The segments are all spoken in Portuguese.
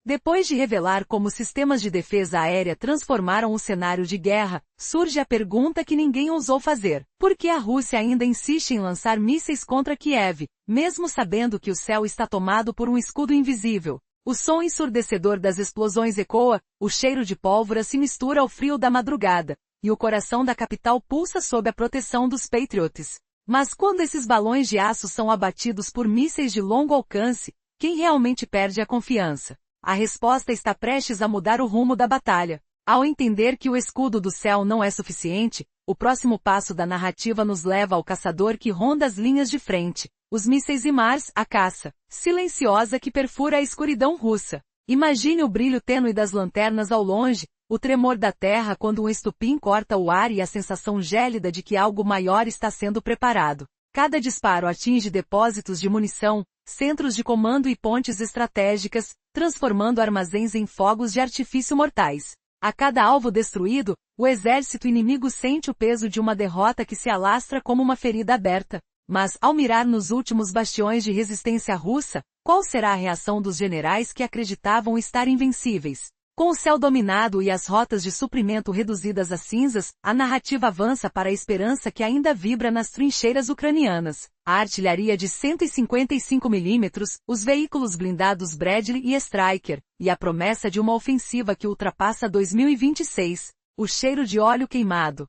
Depois de revelar como sistemas de defesa aérea transformaram o cenário de guerra, surge a pergunta que ninguém ousou fazer. Por que a Rússia ainda insiste em lançar mísseis contra Kiev, mesmo sabendo que o céu está tomado por um escudo invisível? O som ensurdecedor das explosões ecoa, o cheiro de pólvora se mistura ao frio da madrugada, e o coração da capital pulsa sob a proteção dos Patriots. Mas quando esses balões de aço são abatidos por mísseis de longo alcance, quem realmente perde a confiança? A resposta está prestes a mudar o rumo da batalha. Ao entender que o escudo do céu não é suficiente, o próximo passo da narrativa nos leva ao caçador que ronda as linhas de frente. Os mísseis HIMARS, a caça, silenciosa que perfura a escuridão russa. Imagine o brilho tênue das lanternas ao longe, o tremor da terra quando um estupim corta o ar e a sensação gélida de que algo maior está sendo preparado. Cada disparo atinge depósitos de munição, centros de comando e pontes estratégicas, transformando armazéns em fogos de artifício mortais. A cada alvo destruído, o exército inimigo sente o peso de uma derrota que se alastra como uma ferida aberta. Mas, ao mirar nos últimos bastiões de resistência russa, qual será a reação dos generais que acreditavam estar invencíveis? Com o céu dominado e as rotas de suprimento reduzidas a cinzas, a narrativa avança para a esperança que ainda vibra nas trincheiras ucranianas. A artilharia de 155 mm, os veículos blindados Bradley e Stryker, e a promessa de uma ofensiva que ultrapassa 2026. O cheiro de óleo queimado.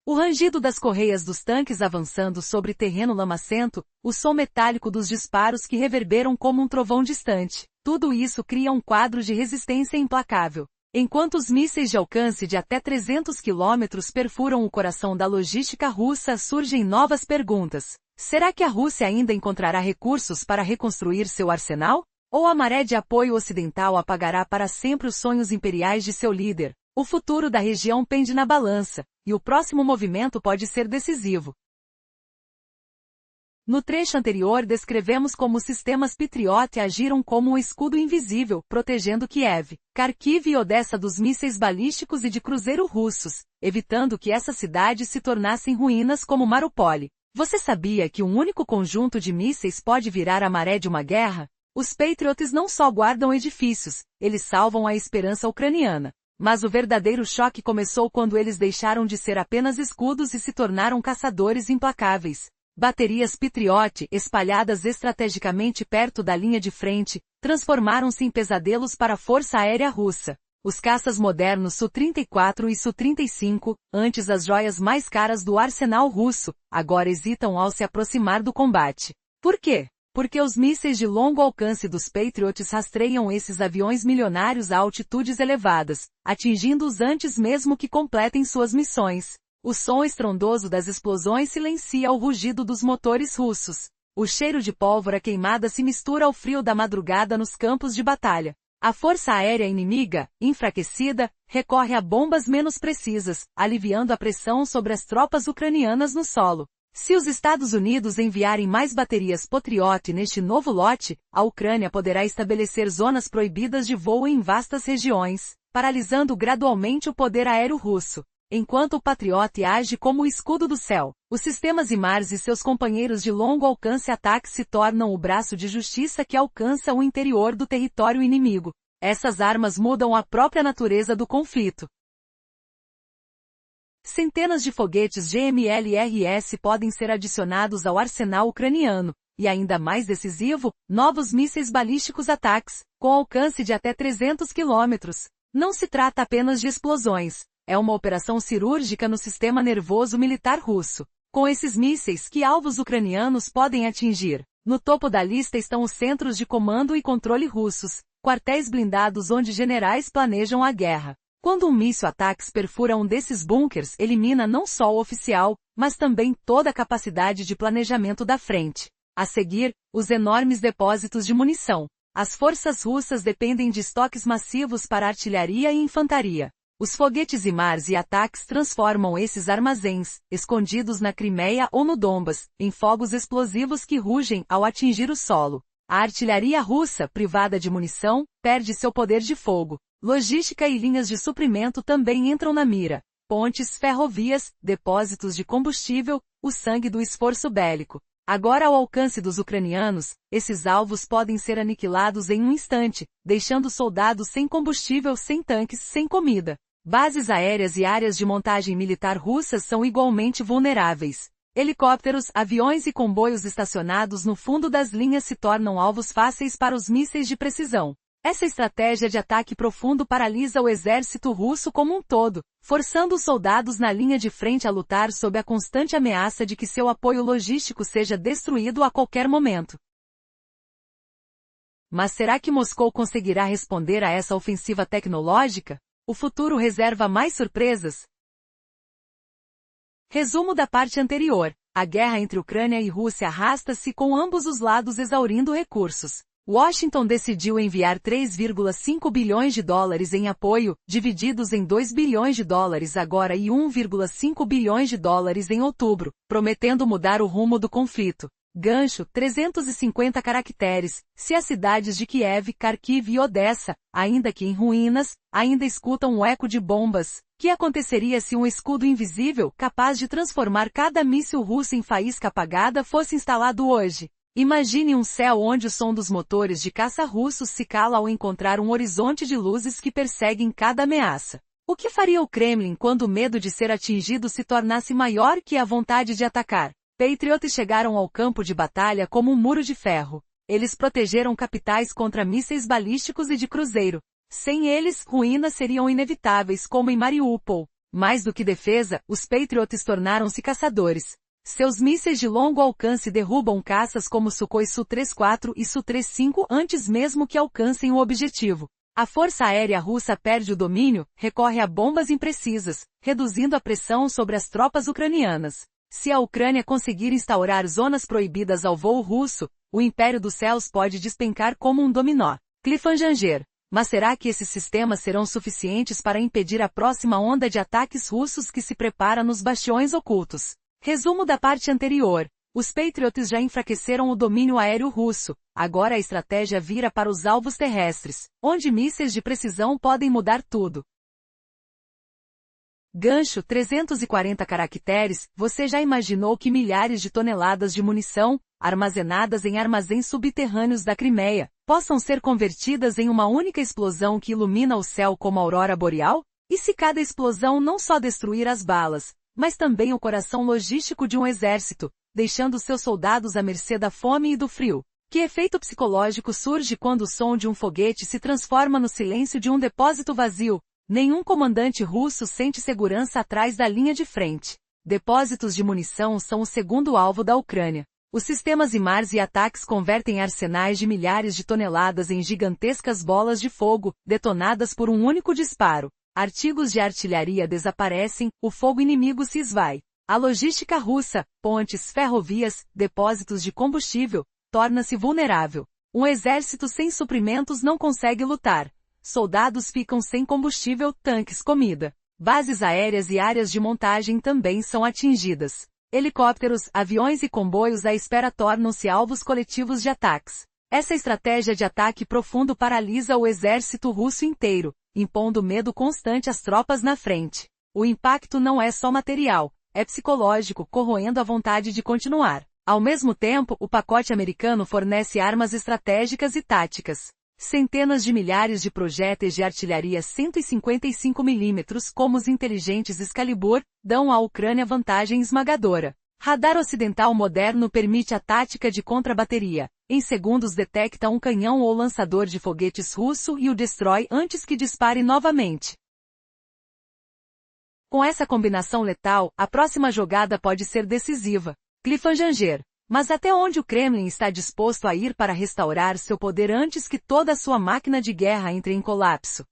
O rangido das correias dos tanques avançando sobre terreno lamacento, o som metálico dos disparos que reverberam como um trovão distante. Tudo isso cria um quadro de resistência implacável. Enquanto os mísseis de alcance de até 300 km perfuram o coração da logística russa, surgem novas perguntas. Será que a Rússia ainda encontrará recursos para reconstruir seu arsenal? Ou a maré de apoio ocidental apagará para sempre os sonhos imperiais de seu líder? O futuro da região pende na balança, e o próximo movimento pode ser decisivo. No trecho anterior descrevemos como os sistemas Patriot agiram como um escudo invisível, protegendo Kiev, Kharkiv e Odessa dos mísseis balísticos e de cruzeiro russos, evitando que essas cidades se tornassem ruínas como Mariupol. Você sabia que um único conjunto de mísseis pode virar a maré de uma guerra? Os Patriots não só guardam edifícios, eles salvam a esperança ucraniana. Mas o verdadeiro choque começou quando eles deixaram de ser apenas escudos e se tornaram caçadores implacáveis. Baterias Patriot, espalhadas estrategicamente perto da linha de frente, transformaram-se em pesadelos para a Força Aérea Russa. Os caças modernos Su-34 e Su-35, antes as joias mais caras do arsenal russo, agora hesitam ao se aproximar do combate. Por quê? Porque os mísseis de longo alcance dos Patriots rastreiam esses aviões milionários a altitudes elevadas, atingindo-os antes mesmo que completem suas missões. O som estrondoso das explosões silencia o rugido dos motores russos. O cheiro de pólvora queimada se mistura ao frio da madrugada nos campos de batalha. A força aérea inimiga, enfraquecida, recorre a bombas menos precisas, aliviando a pressão sobre as tropas ucranianas no solo. Se os Estados Unidos enviarem mais baterias Patriot neste novo lote, a Ucrânia poderá estabelecer zonas proibidas de voo em vastas regiões, paralisando gradualmente o poder aéreo russo. Enquanto o Patriot age como o escudo do céu, os sistemas HIMARS e seus companheiros de longo alcance ataque se tornam o braço de justiça que alcança o interior do território inimigo. Essas armas mudam a própria natureza do conflito. Centenas de foguetes GMLRS podem ser adicionados ao arsenal ucraniano, e ainda mais decisivo, novos mísseis balísticos ataques, com alcance de até 300 km. Não se trata apenas de explosões, é uma operação cirúrgica no sistema nervoso militar russo. Com esses mísseis, que alvos ucranianos podem atingir? No topo da lista estão os centros de comando e controle russos, quartéis blindados onde generais planejam a guerra. Quando um míssil ataques perfura um desses bunkers, elimina não só o oficial, mas também toda a capacidade de planejamento da frente. A seguir, os enormes depósitos de munição. As forças russas dependem de estoques massivos para artilharia e infantaria. Os foguetes HIMARS e ataques transformam esses armazéns, escondidos na Crimeia ou no Donbas, em fogos explosivos que rugem ao atingir o solo. A artilharia russa, privada de munição, perde seu poder de fogo. Logística e linhas de suprimento também entram na mira. Pontes, ferrovias, depósitos de combustível, o sangue do esforço bélico. Agora ao alcance dos ucranianos, esses alvos podem ser aniquilados em um instante, deixando soldados sem combustível, sem tanques, sem comida. Bases aéreas e áreas de montagem militar russas são igualmente vulneráveis. Helicópteros, aviões e comboios estacionados no fundo das linhas se tornam alvos fáceis para os mísseis de precisão. Essa estratégia de ataque profundo paralisa o exército russo como um todo, forçando os soldados na linha de frente a lutar sob a constante ameaça de que seu apoio logístico seja destruído a qualquer momento. Mas será que Moscou conseguirá responder a essa ofensiva tecnológica? O futuro reserva mais surpresas? Resumo da parte anterior. A guerra entre Ucrânia e Rússia arrasta-se com ambos os lados exaurindo recursos. Washington decidiu enviar 3,5 bilhões de dólares em apoio, divididos em 2 bilhões de dólares agora e 1,5 bilhões de dólares em outubro, prometendo mudar o rumo do conflito. Gancho, 350 caracteres. Se as cidades de Kiev, Kharkiv e Odessa, ainda que em ruínas, ainda escutam o eco de bombas, que aconteceria se um escudo invisível, capaz de transformar cada míssil russo em faísca apagada, fosse instalado hoje? Imagine um céu onde o som dos motores de caça russos se cala ao encontrar um horizonte de luzes que perseguem cada ameaça. O que faria o Kremlin quando o medo de ser atingido se tornasse maior que a vontade de atacar? Patriots chegaram ao campo de batalha como um muro de ferro. Eles protegeram capitais contra mísseis balísticos e de cruzeiro. Sem eles, ruínas seriam inevitáveis como em Mariupol. Mais do que defesa, os Patriots tornaram-se caçadores. Seus mísseis de longo alcance derrubam caças como Sukhoi Su-34 e Su-35 antes mesmo que alcancem o objetivo. A Força Aérea Russa perde o domínio, recorre a bombas imprecisas, reduzindo a pressão sobre as tropas ucranianas. Se a Ucrânia conseguir instaurar zonas proibidas ao voo russo, o Império dos Céus pode despencar como um dominó. Cliffhanger. Mas será que esses sistemas serão suficientes para impedir a próxima onda de ataques russos que se prepara nos bastiões ocultos? Resumo da parte anterior. Os Patriots já enfraqueceram o domínio aéreo russo. Agora a estratégia vira para os alvos terrestres, onde mísseis de precisão podem mudar tudo. Gancho, 340 caracteres. Você já imaginou que milhares de toneladas de munição, armazenadas em armazéns subterrâneos da Crimeia, possam ser convertidas em uma única explosão que ilumina o céu como a aurora boreal? E se cada explosão não só destruir as balas, mas também o coração logístico de um exército, deixando seus soldados à mercê da fome e do frio? Que efeito psicológico surge quando o som de um foguete se transforma no silêncio de um depósito vazio? Nenhum comandante russo sente segurança atrás da linha de frente. Depósitos de munição são o segundo alvo da Ucrânia. Os sistemas HIMARS e ataques convertem arsenais de milhares de toneladas em gigantescas bolas de fogo, detonadas por um único disparo. Artigos de artilharia desaparecem, o fogo inimigo se esvai. A logística russa, pontes, ferrovias, depósitos de combustível, torna-se vulnerável. Um exército sem suprimentos não consegue lutar. Soldados ficam sem combustível, tanques, comida. Bases aéreas e áreas de montagem também são atingidas. Helicópteros, aviões e comboios à espera tornam-se alvos coletivos de ataques. Essa estratégia de ataque profundo paralisa o exército russo inteiro, impondo medo constante às tropas na frente. O impacto não é só material, é psicológico, corroendo a vontade de continuar. Ao mesmo tempo, o pacote americano fornece armas estratégicas e táticas. Centenas de milhares de projéteis de artilharia 155 mm, como os inteligentes Excalibur, dão à Ucrânia vantagem esmagadora. Radar ocidental moderno permite a tática de contrabateria. Em segundos detecta um canhão ou lançador de foguetes russo e o destrói antes que dispare novamente. Com essa combinação letal, a próxima jogada pode ser decisiva. Cliffhanger. Mas até onde o Kremlin está disposto a ir para restaurar seu poder antes que toda a sua máquina de guerra entre em colapso?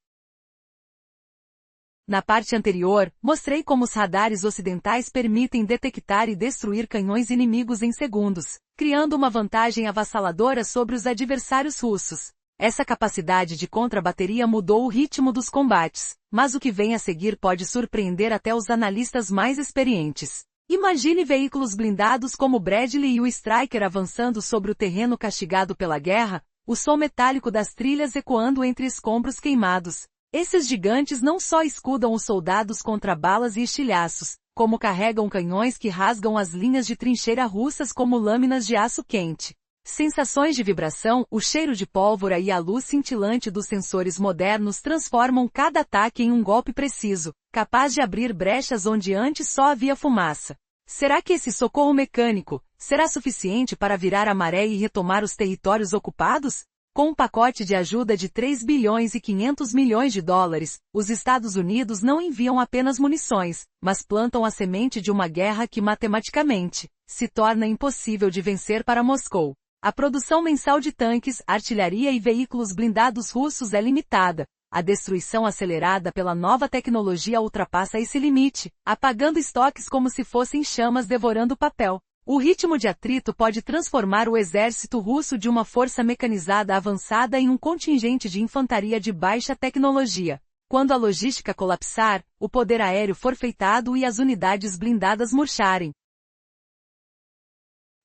Na parte anterior, mostrei como os radares ocidentais permitem detectar e destruir canhões inimigos em segundos, criando uma vantagem avassaladora sobre os adversários russos. Essa capacidade de contrabateria mudou o ritmo dos combates, mas o que vem a seguir pode surpreender até os analistas mais experientes. Imagine veículos blindados como o Bradley e o Stryker avançando sobre o terreno castigado pela guerra, o som metálico das trilhas ecoando entre escombros queimados. Esses gigantes não só escudam os soldados contra balas e estilhaços, como carregam canhões que rasgam as linhas de trincheira russas como lâminas de aço quente. Sensações de vibração, o cheiro de pólvora e a luz cintilante dos sensores modernos transformam cada ataque em um golpe preciso, capaz de abrir brechas onde antes só havia fumaça. Será que esse socorro mecânico será suficiente para virar a maré e retomar os territórios ocupados? Com um pacote de ajuda de 3 bilhões e 500 milhões de dólares, os Estados Unidos não enviam apenas munições, mas plantam a semente de uma guerra que matematicamente se torna impossível de vencer para Moscou. A produção mensal de tanques, artilharia e veículos blindados russos é limitada. A destruição acelerada pela nova tecnologia ultrapassa esse limite, apagando estoques como se fossem chamas devorando papel. O ritmo de atrito pode transformar o exército russo de uma força mecanizada avançada em um contingente de infantaria de baixa tecnologia. Quando a logística colapsar, o poder aéreo forfeitado e as unidades blindadas murcharem.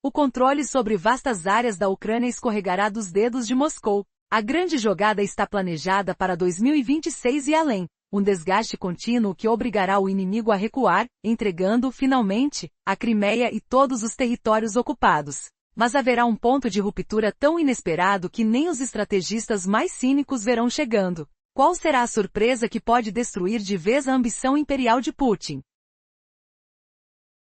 O controle sobre vastas áreas da Ucrânia escorregará dos dedos de Moscou. A grande jogada está planejada para 2026 e além, um desgaste contínuo que obrigará o inimigo a recuar, entregando, finalmente, a Crimeia e todos os territórios ocupados. Mas haverá um ponto de ruptura tão inesperado que nem os estrategistas mais cínicos verão chegando. Qual será a surpresa que pode destruir de vez a ambição imperial de Putin?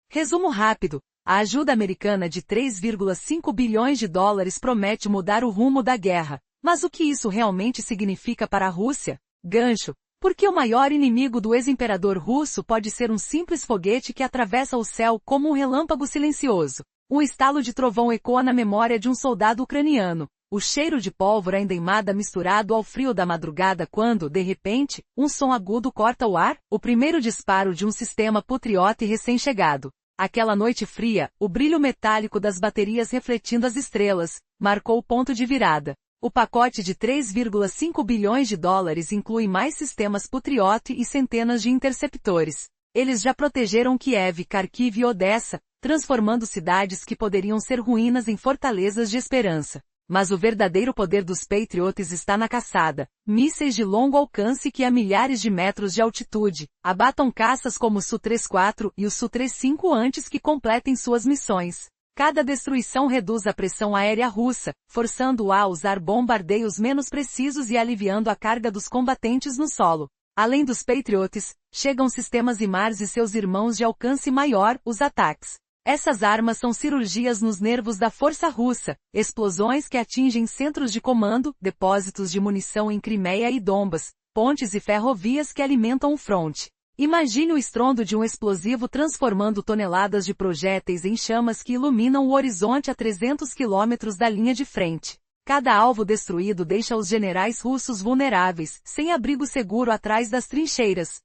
Resumo rápido. A ajuda americana de 3,5 bilhões de dólares promete mudar o rumo da guerra. Mas o que isso realmente significa para a Rússia? Gancho. Porque o maior inimigo do ex-imperador russo pode ser um simples foguete que atravessa o céu como um relâmpago silencioso. Um estalo de trovão ecoa na memória de um soldado ucraniano. O cheiro de pólvora endeimada misturado ao frio da madrugada quando, de repente, um som agudo corta o ar, o primeiro disparo de um sistema Patriot recém-chegado. Aquela noite fria, o brilho metálico das baterias refletindo as estrelas, marcou o ponto de virada. O pacote de 3,5 bilhões de dólares inclui mais sistemas Patriot e centenas de interceptores. Eles já protegeram Kiev, Kharkiv e Odessa, transformando cidades que poderiam ser ruínas em fortalezas de esperança. Mas o verdadeiro poder dos Patriots está na caçada. Mísseis de longo alcance que a milhares de metros de altitude abatam caças como o Su-34 e o Su-35 antes que completem suas missões. Cada destruição reduz a pressão aérea russa, forçando-a a usar bombardeios menos precisos e aliviando a carga dos combatentes no solo. Além dos Patriots, chegam sistemas HIMARS e seus irmãos de alcance maior, os ataques. Essas armas são cirurgias nos nervos da força russa, explosões que atingem centros de comando, depósitos de munição em Crimeia e Donbas, pontes e ferrovias que alimentam o fronte. Imagine o estrondo de um explosivo transformando toneladas de projéteis em chamas que iluminam o horizonte a 300 quilômetros da linha de frente. Cada alvo destruído deixa os generais russos vulneráveis, sem abrigo seguro atrás das trincheiras.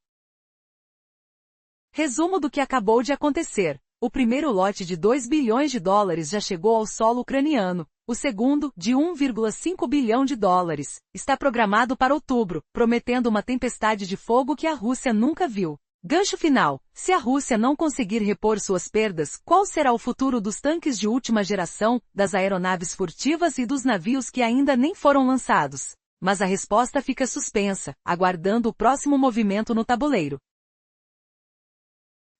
Resumo do que acabou de acontecer. O primeiro lote de 2 bilhões de dólares já chegou ao solo ucraniano. O segundo, de 1,5 bilhão de dólares, está programado para outubro, prometendo uma tempestade de fogo que a Rússia nunca viu. Gancho final. Se a Rússia não conseguir repor suas perdas, qual será o futuro dos tanques de última geração, das aeronaves furtivas e dos navios que ainda nem foram lançados? Mas a resposta fica suspensa, aguardando o próximo movimento no tabuleiro.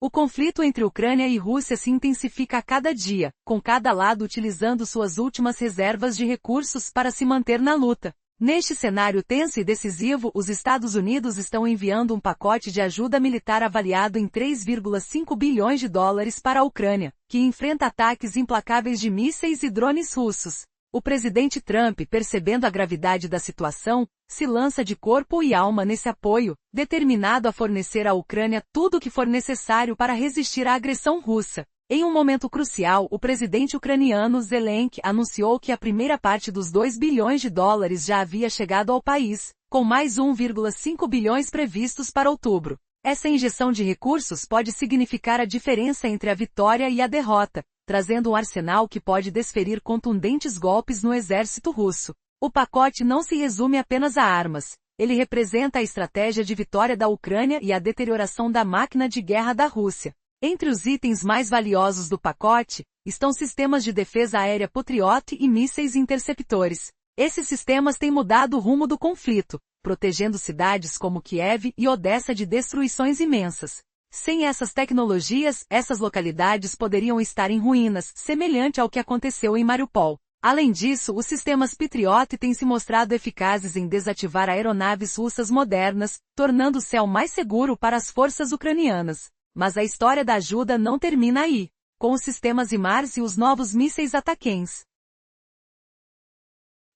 O conflito entre Ucrânia e Rússia se intensifica a cada dia, com cada lado utilizando suas últimas reservas de recursos para se manter na luta. Neste cenário tenso e decisivo, os Estados Unidos estão enviando um pacote de ajuda militar avaliado em 3,5 bilhões de dólares para a Ucrânia, que enfrenta ataques implacáveis de mísseis e drones russos. O presidente Trump, percebendo a gravidade da situação, se lança de corpo e alma nesse apoio, determinado a fornecer à Ucrânia tudo o que for necessário para resistir à agressão russa. Em um momento crucial, o presidente ucraniano Zelensky anunciou que a primeira parte dos 2 bilhões de dólares já havia chegado ao país, com mais 1,5 bilhões previstos para outubro. Essa injeção de recursos pode significar a diferença entre a vitória e a derrota, trazendo um arsenal que pode desferir contundentes golpes no exército russo. O pacote não se resume apenas a armas. Ele representa a estratégia de vitória da Ucrânia e a deterioração da máquina de guerra da Rússia. Entre os itens mais valiosos do pacote, estão sistemas de defesa aérea Patriot e mísseis interceptores. Esses sistemas têm mudado o rumo do conflito, protegendo cidades como Kiev e Odessa de destruições imensas. Sem essas tecnologias, essas localidades poderiam estar em ruínas, semelhante ao que aconteceu em Mariupol. Além disso, os sistemas Patriot têm se mostrado eficazes em desativar aeronaves russas modernas, tornando o céu mais seguro para as forças ucranianas. Mas a história da ajuda não termina aí. Com os sistemas HIMARS e os novos mísseis Ataquens,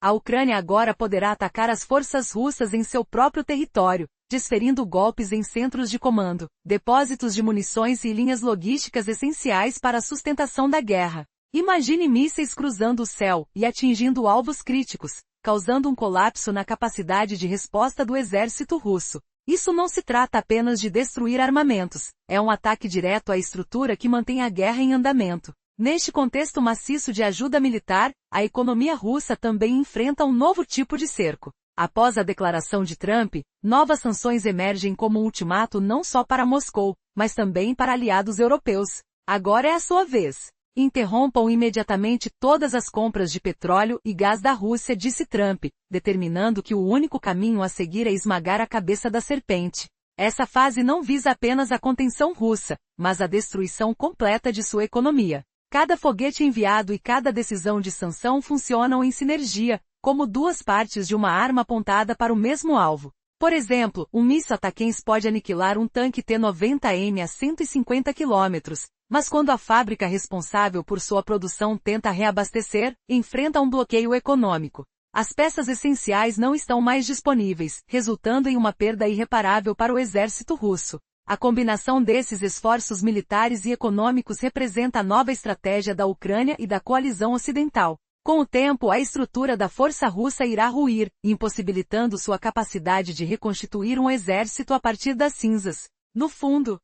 a Ucrânia agora poderá atacar as forças russas em seu próprio território, desferindo golpes em centros de comando, depósitos de munições e linhas logísticas essenciais para a sustentação da guerra. Imagine mísseis cruzando o céu e atingindo alvos críticos, causando um colapso na capacidade de resposta do exército russo. Isso não se trata apenas de destruir armamentos, é um ataque direto à estrutura que mantém a guerra em andamento. Neste contexto maciço de ajuda militar, a economia russa também enfrenta um novo tipo de cerco. Após a declaração de Trump, novas sanções emergem como um ultimato não só para Moscou, mas também para aliados europeus. Agora é a sua vez. Interrompam imediatamente todas as compras de petróleo e gás da Rússia, disse Trump, determinando que o único caminho a seguir é esmagar a cabeça da serpente. Essa fase não visa apenas a contenção russa, mas a destruição completa de sua economia. Cada foguete enviado e cada decisão de sanção funcionam em sinergia, como duas partes de uma arma apontada para o mesmo alvo. Por exemplo, um míssil Ataquens pode aniquilar um tanque T-90M a 150 km, mas quando a fábrica responsável por sua produção tenta reabastecer, enfrenta um bloqueio econômico. As peças essenciais não estão mais disponíveis, resultando em uma perda irreparável para o exército russo. A combinação desses esforços militares e econômicos representa a nova estratégia da Ucrânia e da coalizão ocidental. Com o tempo, a estrutura da força russa irá ruir, impossibilitando sua capacidade de reconstituir um exército a partir das cinzas. No fundo,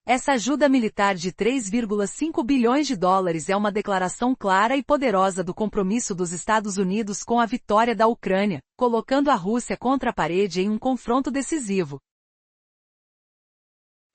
essa ajuda militar de 3,5 bilhões de dólares é uma declaração clara e poderosa do compromisso dos Estados Unidos com a vitória da Ucrânia, colocando a Rússia contra a parede em um confronto decisivo.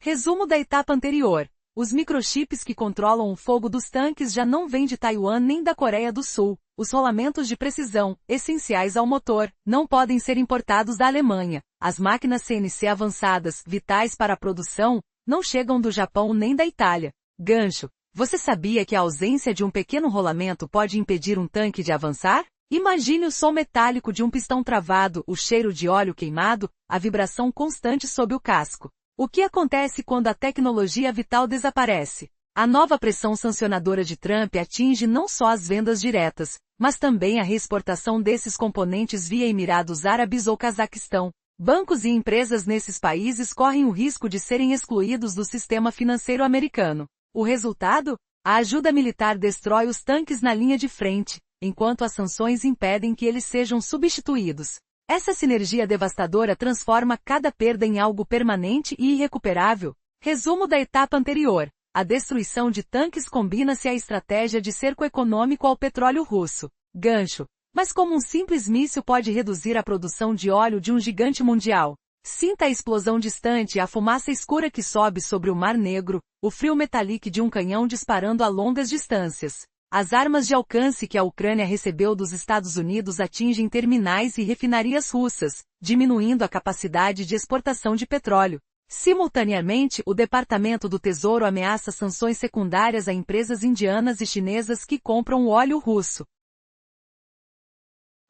Resumo da etapa anterior. Os microchips que controlam o fogo dos tanques já não vêm de Taiwan nem da Coreia do Sul. Os rolamentos de precisão, essenciais ao motor, não podem ser importados da Alemanha. As máquinas CNC avançadas, vitais para a produção, não chegam do Japão nem da Itália. Gancho. Você sabia que a ausência de um pequeno rolamento pode impedir um tanque de avançar? Imagine o som metálico de um pistão travado, o cheiro de óleo queimado, a vibração constante sob o casco. O que acontece quando a tecnologia vital desaparece? A nova pressão sancionadora de Trump atinge não só as vendas diretas, mas também a reexportação desses componentes via Emirados Árabes ou Cazaquistão. Bancos e empresas nesses países correm o risco de serem excluídos do sistema financeiro americano. O resultado? A ajuda militar destrói os tanques na linha de frente, enquanto as sanções impedem que eles sejam substituídos. Essa sinergia devastadora transforma cada perda em algo permanente e irrecuperável. Resumo da etapa anterior. A destruição de tanques combina-se à estratégia de cerco econômico ao petróleo russo. Gancho. Mas como um simples míssil pode reduzir a produção de óleo de um gigante mundial? Sinta a explosão distante e a fumaça escura que sobe sobre o Mar Negro, o frio metálico de um canhão disparando a longas distâncias. As armas de alcance que a Ucrânia recebeu dos Estados Unidos atingem terminais e refinarias russas, diminuindo a capacidade de exportação de petróleo. Simultaneamente, o Departamento do Tesouro ameaça sanções secundárias a empresas indianas e chinesas que compram o óleo russo,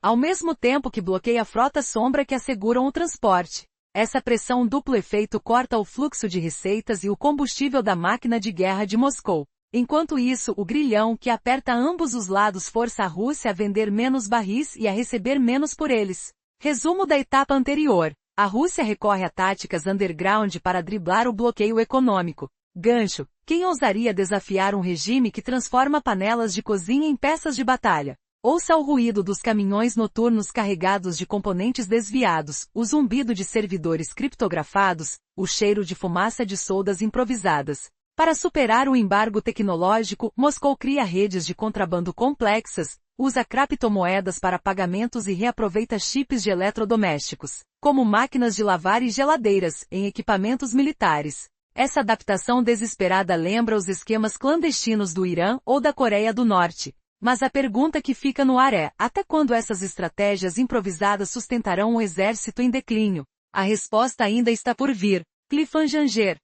ao mesmo tempo que bloqueia a frota sombra que asseguram o transporte. Essa pressão duplo efeito corta o fluxo de receitas e o combustível da máquina de guerra de Moscou. Enquanto isso, o grilhão que aperta ambos os lados força a Rússia a vender menos barris e a receber menos por eles. Resumo da etapa anterior. A Rússia recorre a táticas underground para driblar o bloqueio econômico. Gancho. Quem ousaria desafiar um regime que transforma panelas de cozinha em peças de batalha? Ouça o ruído dos caminhões noturnos carregados de componentes desviados, o zumbido de servidores criptografados, o cheiro de fumaça de soldas improvisadas. Para superar o embargo tecnológico, Moscou cria redes de contrabando complexas, usa criptomoedas para pagamentos e reaproveita chips de eletrodomésticos, como máquinas de lavar e geladeiras, em equipamentos militares. Essa adaptação desesperada lembra os esquemas clandestinos do Irã ou da Coreia do Norte. Mas a pergunta que fica no ar é, até quando essas estratégias improvisadas sustentarão um exército em declínio? A resposta ainda está por vir. Cliffhanger.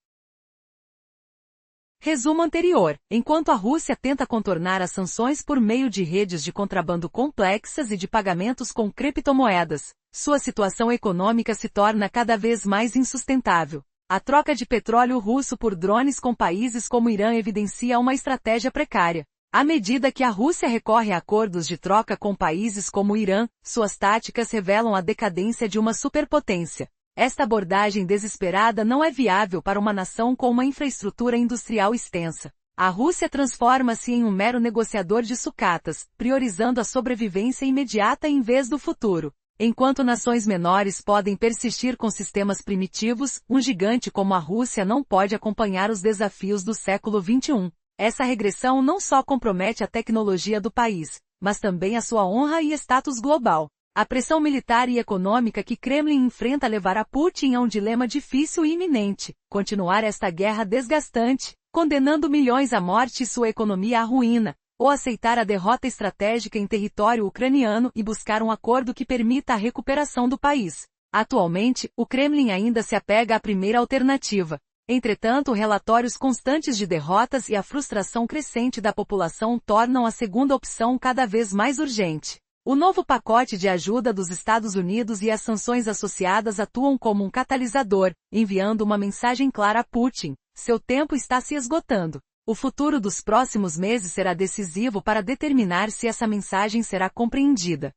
Resumo anterior. Enquanto a Rússia tenta contornar as sanções por meio de redes de contrabando complexas e de pagamentos com criptomoedas, sua situação econômica se torna cada vez mais insustentável. A troca de petróleo russo por drones com países como Irã evidencia uma estratégia precária. À medida que a Rússia recorre a acordos de troca com países como o Irã, suas táticas revelam a decadência de uma superpotência. Esta abordagem desesperada não é viável para uma nação com uma infraestrutura industrial extensa. A Rússia transforma-se em um mero negociador de sucatas, priorizando a sobrevivência imediata em vez do futuro. Enquanto nações menores podem persistir com sistemas primitivos, um gigante como a Rússia não pode acompanhar os desafios do século XXI. Essa regressão não só compromete a tecnologia do país, mas também a sua honra e status global. A pressão militar e econômica que Kremlin enfrenta levará Putin a um dilema difícil e iminente: continuar esta guerra desgastante, condenando milhões à morte e sua economia à ruína, ou aceitar a derrota estratégica em território ucraniano e buscar um acordo que permita a recuperação do país. Atualmente, o Kremlin ainda se apega à primeira alternativa. Entretanto, relatórios constantes de derrotas e a frustração crescente da população tornam a segunda opção cada vez mais urgente. O novo pacote de ajuda dos Estados Unidos e as sanções associadas atuam como um catalisador, enviando uma mensagem clara a Putin: seu tempo está se esgotando. O futuro dos próximos meses será decisivo para determinar se essa mensagem será compreendida.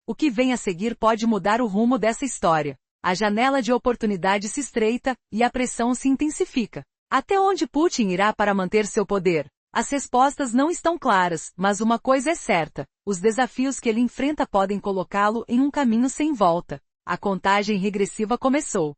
O que vem a seguir pode mudar o rumo dessa história. A janela de oportunidade se estreita, e a pressão se intensifica. Até onde Putin irá para manter seu poder? As respostas não estão claras, mas uma coisa é certa: os desafios que ele enfrenta podem colocá-lo em um caminho sem volta. A contagem regressiva começou.